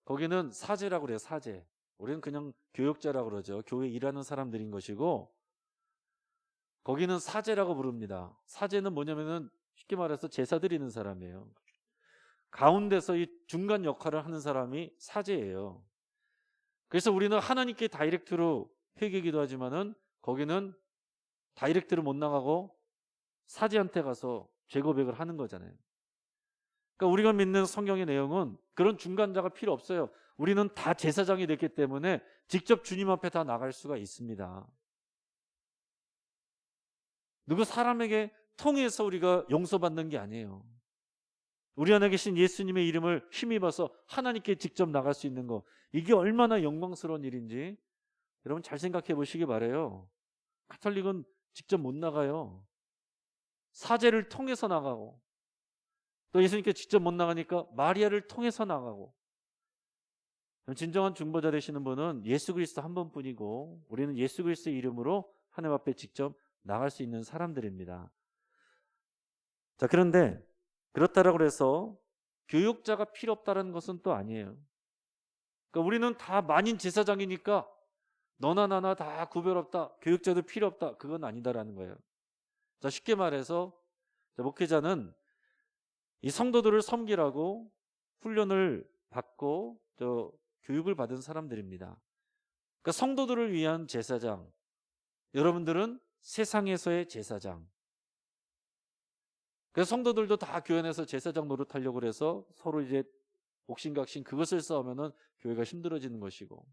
거기는 사제라고 그래요. 사제. 우리는 그냥 교역자라고 그러죠. 교회에 일하는 사람들인 것이고 거기는 사제라고 부릅니다. 사제는 뭐냐면은 쉽게 말해서 제사 드리는 사람이에요. 가운데서 이 중간 역할을 하는 사람이 사제예요. 그래서 우리는 하나님께 다이렉트로 회개기도 하지만은 거기는 다이렉트로 못 나가고 사제한테 가서 죄 고백을 하는 거잖아요. 그러니까 우리가 믿는 성경의 내용은 그런 중간자가 필요 없어요. 우리는 다 제사장이 됐기 때문에 직접 주님 앞에 다 나갈 수가 있습니다. 누구 사람에게 통해서 우리가 용서받는 게 아니에요. 우리 안에 계신 예수님의 이름을 힘입어서 하나님께 직접 나갈 수 있는 거, 이게 얼마나 영광스러운 일인지 여러분 잘 생각해 보시기 바라요. 카톨릭은 직접 못 나가요. 사제를 통해서 나가고 또 예수님께 직접 못 나가니까 마리아를 통해서 나가고. 진정한 중보자 되시는 분은 예수 그리스도 한 분뿐이고 우리는 예수 그리스도의 이름으로 하나님 앞에 직접 나갈 수 있는 사람들입니다. 자, 그런데 그렇다라고 해서 교육자가 필요 없다는 것은 또 아니에요. 그러니까 우리는 다 만인 제사장이니까 너나 나나 다 구별 없다, 교육자도 필요 없다, 그건 아니다라는 거예요. 자, 쉽게 말해서 목회자는 이 성도들을 섬기라고 훈련을 받고 교육을 받은 사람들입니다. 그러니까 성도들을 위한 제사장, 여러분들은 세상에서의 제사장. 그래서 성도들도 다 교회 안에서 제사장 노릇하려고 그래서 서로 이제 옥신각신 그것을 싸우면은 교회가 힘들어지는 것이고,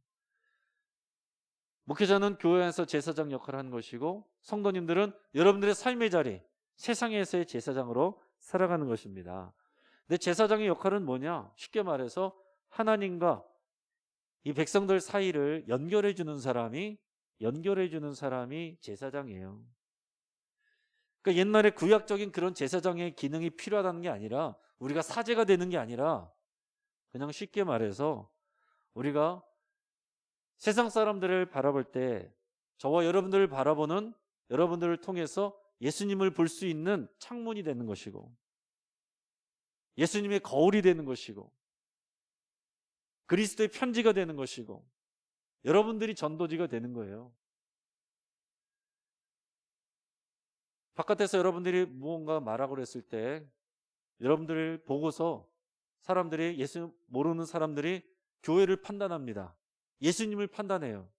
목회자는 교회 안에서 제사장 역할을 하는 것이고 성도님들은 여러분들의 삶의 자리, 세상에서의 제사장으로 살아가는 것입니다. 근데 제사장의 역할은 뭐냐? 쉽게 말해서 하나님과 이 백성들 사이를 연결해 주는 사람이 제사장이에요. 그러니까 옛날에 구약적인 그런 제사장의 기능이 필요하다는 게 아니라, 우리가 사제가 되는 게 아니라, 그냥 쉽게 말해서 우리가 세상 사람들을 바라볼 때 저와 여러분들을 바라보는, 여러분들을 통해서 예수님을 볼 수 있는 창문이 되는 것이고, 예수님의 거울이 되는 것이고, 그리스도의 편지가 되는 것이고, 여러분들이 전도지가 되는 거예요. 바깥에서 여러분들이 무언가 말하고 그랬을 때 여러분들을 보고서 사람들이, 예수 모르는 사람들이 교회를 판단합니다. 예수님을 판단해요.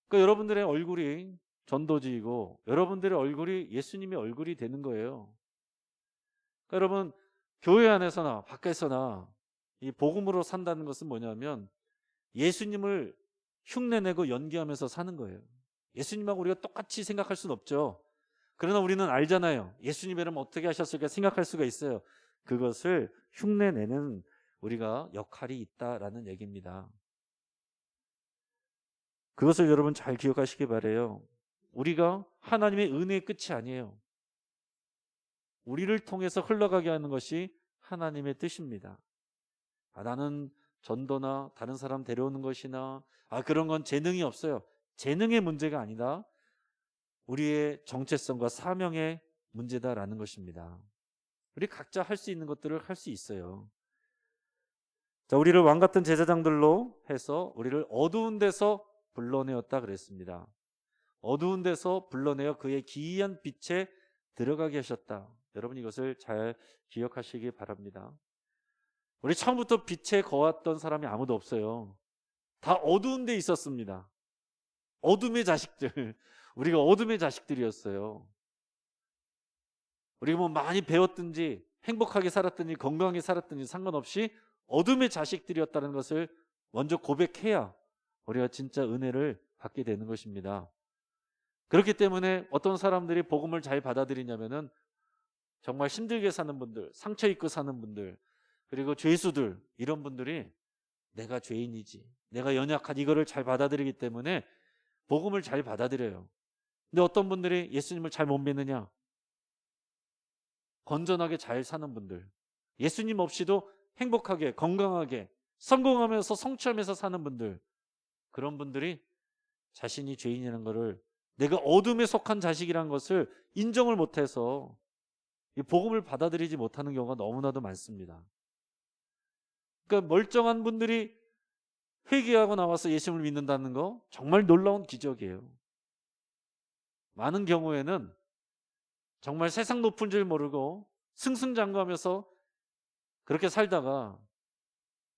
그러니까 여러분들의 얼굴이 전도지이고 여러분들의 얼굴이 예수님의 얼굴이 되는 거예요. 그러니까 여러분, 교회 안에서나 밖에서나 이 복음으로 산다는 것은 뭐냐면 예수님을 흉내내고 연기하면서 사는 거예요. 예수님하고 우리가 똑같이 생각할 수는 없죠. 그러나 우리는 알잖아요. 예수님이라면 어떻게 하셨을까 생각할 수가 있어요. 그것을 흉내내는 우리가 역할이 있다라는 얘기입니다. 그것을 여러분 잘 기억하시기 바라요. 우리가 하나님의 은혜의 끝이 아니에요. 우리를 통해서 흘러가게 하는 것이 하나님의 뜻입니다. 나는 전도나 다른 사람 데려오는 것이나 그런 건 재능이 없어요. 재능의 문제가 아니다. 우리의 정체성과 사명의 문제다라는 것입니다. 우리 각자 할 수 있는 것들을 할 수 있어요. 자, 우리를 왕 같은 제사장들로 해서 우리를 어두운 데서 불러내었다 그랬습니다. 어두운 데서 불러내어 그의 기이한 빛에 들어가게 하셨다. 여러분 이것을 잘 기억하시기 바랍니다. 우리 처음부터 빛에 거했던 사람이 아무도 없어요. 다 어두운 데 있었습니다. 어둠의 자식들. 우리가 어둠의 자식들이었어요. 우리가 뭐 많이 배웠든지 행복하게 살았든지 건강하게 살았든지 상관없이 어둠의 자식들이었다는 것을 먼저 고백해야 우리가 진짜 은혜를 받게 되는 것입니다. 그렇기 때문에 어떤 사람들이 복음을 잘 받아들이냐면은 정말 힘들게 사는 분들, 상처 입고 사는 분들, 그리고 죄수들, 이런 분들이 내가 죄인이지, 내가 연약하지, 이거를 잘 받아들이기 때문에 복음을 잘 받아들여요. 근데 어떤 분들이 예수님을 잘 못 믿느냐? 건전하게 잘 사는 분들, 예수님 없이도 행복하게 건강하게 성공하면서 성취하면서 사는 분들, 그런 분들이 자신이 죄인이라는 것을, 내가 어둠에 속한 자식이라는 것을 인정을 못해서 이 복음을 받아들이지 못하는 경우가 너무나도 많습니다. 그러니까 멀쩡한 분들이 회개하고 나와서 예수님을 믿는다는 거 정말 놀라운 기적이에요. 많은 경우에는 정말 세상 높은 줄 모르고 승승장구하면서 그렇게 살다가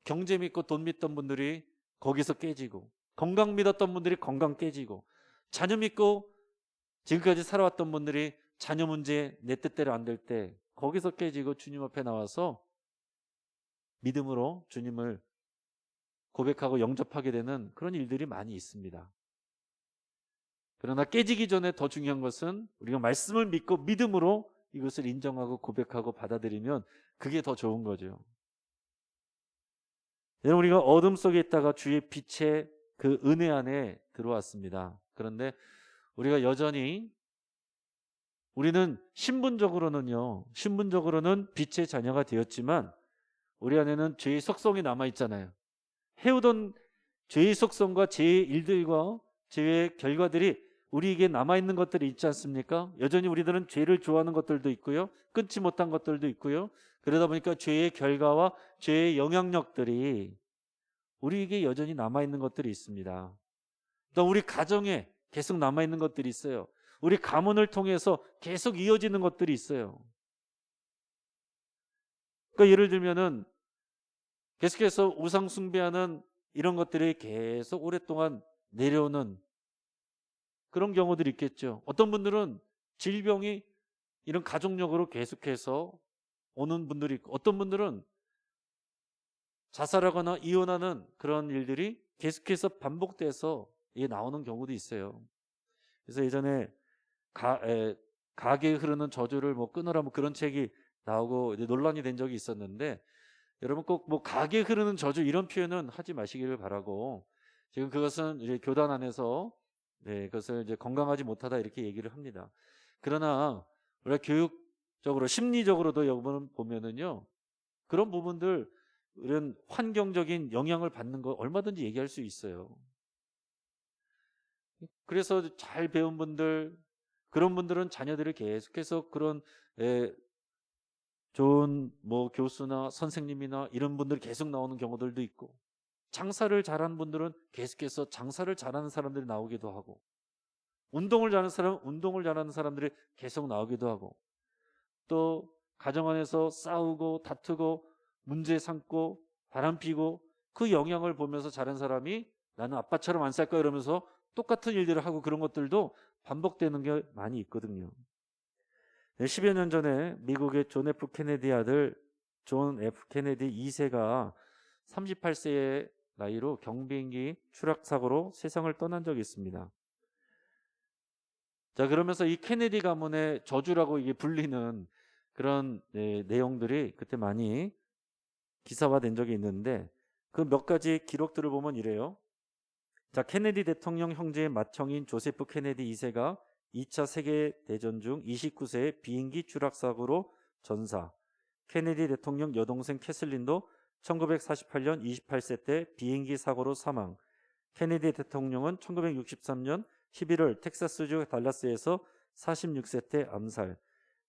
경제 믿고 돈 믿던 분들이 거기서 깨지고, 건강 믿었던 분들이 건강 깨지고, 자녀 믿고 지금까지 살아왔던 분들이 자녀 문제 내 뜻대로 안 될 때 거기서 깨지고 주님 앞에 나와서 믿음으로 주님을 고백하고 영접하게 되는 그런 일들이 많이 있습니다. 그러나 깨지기 전에 더 중요한 것은 우리가 말씀을 믿고 믿음으로 이것을 인정하고 고백하고 받아들이면 그게 더 좋은 거죠. 여러분, 우리가 어둠 속에 있다가 주의 빛의 그 은혜 안에 들어왔습니다. 그런데 우리가 여전히, 우리는 신분적으로는 빛의 자녀가 되었지만 우리 안에는 죄의 속성이 남아있잖아요. 해오던 죄의 속성과 죄의 일들과 죄의 결과들이 우리에게 남아있는 것들이 있지 않습니까? 여전히 우리들은 죄를 좋아하는 것들도 있고요, 끊지 못한 것들도 있고요. 그러다 보니까 죄의 결과와 죄의 영향력들이 우리에게 여전히 남아있는 것들이 있습니다. 또 우리 가정에 계속 남아있는 것들이 있어요. 우리 가문을 통해서 계속 이어지는 것들이 있어요. 그러니까 예를 들면은 계속해서 우상 숭배하는 이런 것들이 계속 오랫동안 내려오는 그런 경우들이 있겠죠. 어떤 분들은 질병이 이런 가족력으로 계속해서 오는 분들이 있고, 어떤 분들은 자살하거나 이혼하는 그런 일들이 계속해서 반복돼서 이게 나오는 경우도 있어요. 그래서 예전에 가게에 흐르는 저주를 뭐 끊으라 뭐 그런 책이 나오고 이제 논란이 된 적이 있었는데, 여러분 꼭 뭐 가게에 흐르는 저주 이런 표현은 하지 마시기를 바라고, 지금 그것은 이제 교단 안에서 그것을 이제 건강하지 못하다 이렇게 얘기를 합니다. 그러나 우리가 교육적으로 심리적으로도 여러분 보면은요, 그런 부분들, 이런 환경적인 영향을 받는 거 얼마든지 얘기할 수 있어요. 그래서 잘 배운 분들, 그런 분들은 자녀들을 계속해서 그런 좋은 뭐 교수나 선생님이나 이런 분들이 계속 나오는 경우들도 있고, 장사를 잘하는 분들은 계속해서 장사를 잘하는 사람들이 나오기도 하고, 운동을 잘하는 사람은 운동을 잘하는 사람들이 계속 나오기도 하고, 또 가정 안에서 싸우고 다투고 문제 삼고 바람피고 그 영향을 보면서 자란 사람이 나는 아빠처럼 안 살 거야 이러면서 똑같은 일들을 하고, 그런 것들도 반복되는 게 많이 있거든요. 10여 년 전에 미국의 존 F 케네디 아들 존 F 케네디 2세가 38세의 나이로 경비행기 추락 사고로 세상을 떠난 적이 있습니다. 자, 그러면서 이 케네디 가문의 저주라고 이게 불리는 그런 내용들이 그때 많이 기사화된 적이 있는데, 그 몇 가지 기록들을 보면 이래요. 자, 케네디 대통령 형제의 맏형인 조세프 케네디 2세가 2차 세계대전 중 29세의 비행기 추락 사고로 전사. 케네디 대통령 여동생 캐슬린도 1948년 28세 때 비행기 사고로 사망. 케네디 대통령은 1963년 11월 텍사스주 달라스에서 46세 때 암살.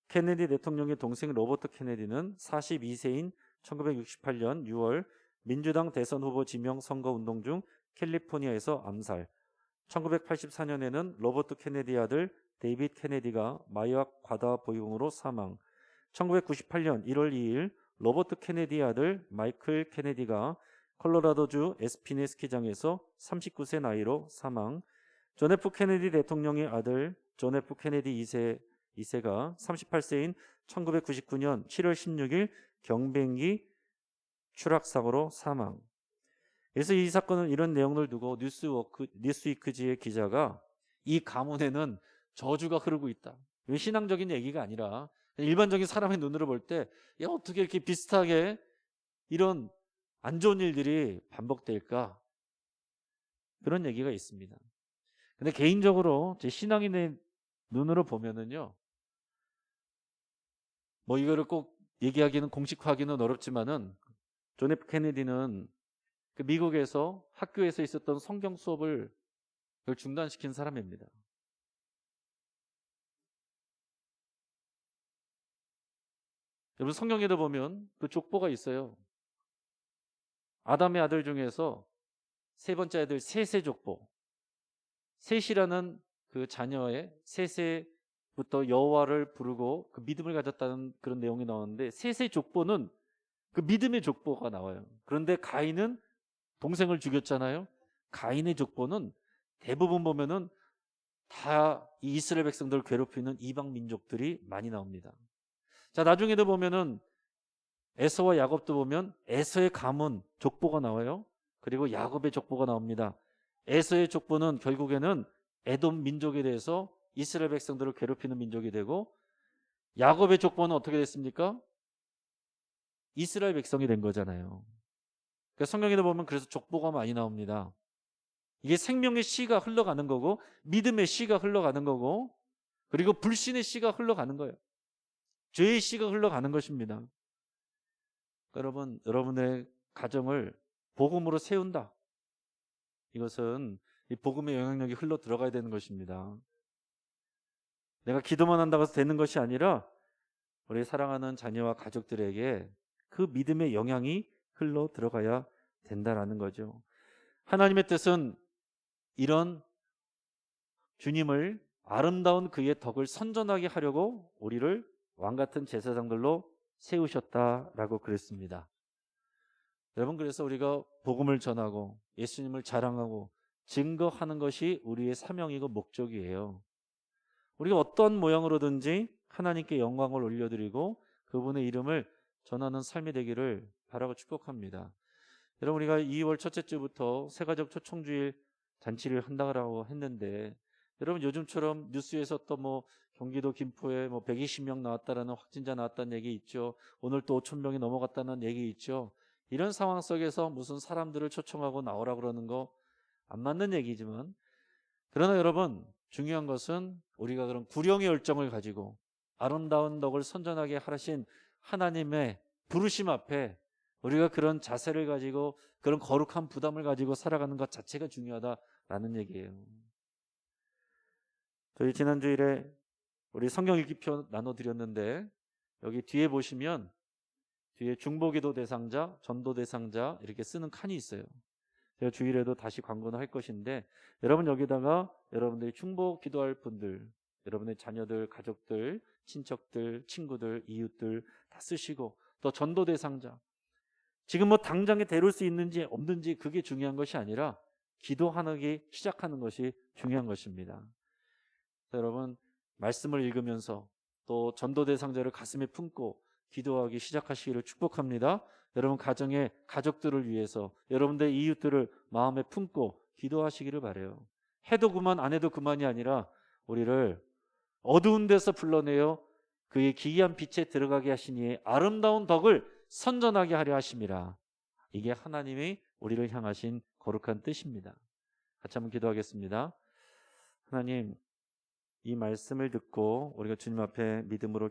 케네디 대통령의 동생 로버트 케네디는 42세인 1968년 6월 민주당 대선 후보 지명 선거 운동 중 캘리포니아에서 암살. 1984년에는 로버트 케네디 아들 데이빗 케네디가 마약 과다 복용으로 사망. 1998년 1월 2일 로버트 케네디 아들 마이클 케네디가 콜로라도주 에스피네 스키장에서 39세 나이로 사망. 존 F 케네디 대통령의 아들 존 F 케네디 2세가 38세인 1999년 7월 16일 경비행기 추락사고로 사망. 그래서 이 사건은 이런 내용을 두고 뉴스위크지의 기자가 이 가문에는 저주가 흐르고 있다. 신앙적인 얘기가 아니라 일반적인 사람의 눈으로 볼 때 어떻게 이렇게 비슷하게 이런 안 좋은 일들이 반복될까? 그런 얘기가 있습니다. 근데 개인적으로 제 신앙인의 눈으로 보면은요, 뭐 이거를 꼭 얘기하기는 공식화하기는 어렵지만은 존 F 케네디는 그 미국에서 학교에서 있었던 성경 수업을 중단시킨 사람입니다. 여러분 성경에도 보면 그 족보가 있어요. 아담의 아들 중에서 세 번째 아들 셋의 족보. 셋이라는 그 자녀의 셋에부터 여호와를 부르고 그 믿음을 가졌다는 그런 내용이 나오는데 셋의 족보는 그 믿음의 족보가 나와요. 그런데 가인은 동생을 죽였잖아요. 가인의 족보는 대부분 보면은 다 이 이스라엘 백성들을 괴롭히는 이방 민족들이 많이 나옵니다. 자, 나중에도 보면은 에서와 야곱도 보면 에서의 가문 족보가 나와요. 그리고 야곱의 족보가 나옵니다. 에서의 족보는 결국에는 에돔 민족에 대해서 이스라엘 백성들을 괴롭히는 민족이 되고, 야곱의 족보는 어떻게 됐습니까? 이스라엘 백성이 된 거잖아요. 그러니까 성경에도 보면 그래서 족보가 많이 나옵니다. 이게 생명의 씨가 흘러가는 거고, 믿음의 씨가 흘러가는 거고, 그리고 불신의 씨가 흘러가는 거예요. 죄의 씨가 흘러가는 것입니다. 여러분, 여러분의 가정을 복음으로 세운다. 이것은 이 복음의 영향력이 흘러 들어가야 되는 것입니다. 내가 기도만 한다고 해서 되는 것이 아니라 우리 사랑하는 자녀와 가족들에게 그 믿음의 영향이 흘러 들어가야 된다라는 거죠. 하나님의 뜻은 이런 주님을 아름다운 그의 덕을 선전하게 하려고 우리를 왕같은 제사장들로 세우셨다라고 그랬습니다. 여러분, 그래서 우리가 복음을 전하고 예수님을 자랑하고 증거하는 것이 우리의 사명이고 목적이에요. 우리가 어떤 모양으로든지 하나님께 영광을 올려드리고 그분의 이름을 전하는 삶이 되기를 바라고 축복합니다. 여러분, 우리가 2월 첫째 주부터 새가족 초청주일 잔치를 한다고 했는데, 여러분 요즘처럼 뉴스에서 또 뭐 경기도 김포에 뭐 120명 나왔다라는 확진자 나왔다는 얘기 있죠. 오늘 또 5,000명이 넘어갔다는 얘기 있죠. 이런 상황 속에서 무슨 사람들을 초청하고 나오라 그러는 거 안 맞는 얘기지만, 그러나 여러분 중요한 것은 우리가 그런 구령의 열정을 가지고 아름다운 덕을 선전하게 하신 하나님의 부르심 앞에 우리가 그런 자세를 가지고 그런 거룩한 부담을 가지고 살아가는 것 자체가 중요하다라는 얘기예요. 저희 지난주일에 우리 성경 읽기표 나눠드렸는데, 여기 뒤에 보시면 뒤에 중보기도 대상자, 전도 대상자 이렇게 쓰는 칸이 있어요. 제가 주일에도 다시 광고는 할 것인데, 여러분 여기다가 여러분들이 중보 기도할 분들, 여러분의 자녀들, 가족들, 친척들, 친구들, 이웃들 다 쓰시고, 또 전도 대상자, 지금 뭐 당장에 데려올 수 있는지 없는지 그게 중요한 것이 아니라 기도하기 시작하는 것이 중요한 것입니다. 여러분 말씀을 읽으면서 또 전도 대상자를 가슴에 품고 기도하기 시작하시기를 축복합니다. 여러분 가정의 가족들을 위해서 여러분들의 이웃들을 마음에 품고 기도하시기를 바라요. 해도 그만 안 해도 그만이 아니라 우리를 어두운 데서 불러내어 그의 기이한 빛에 들어가게 하시니 아름다운 덕을 선전하게 하려 하심이라. 이게 하나님이 우리를 향하신 거룩한 뜻입니다. 같이 한번 기도하겠습니다. 하나님, 이 말씀을 듣고 우리가 주님 앞에 믿음으로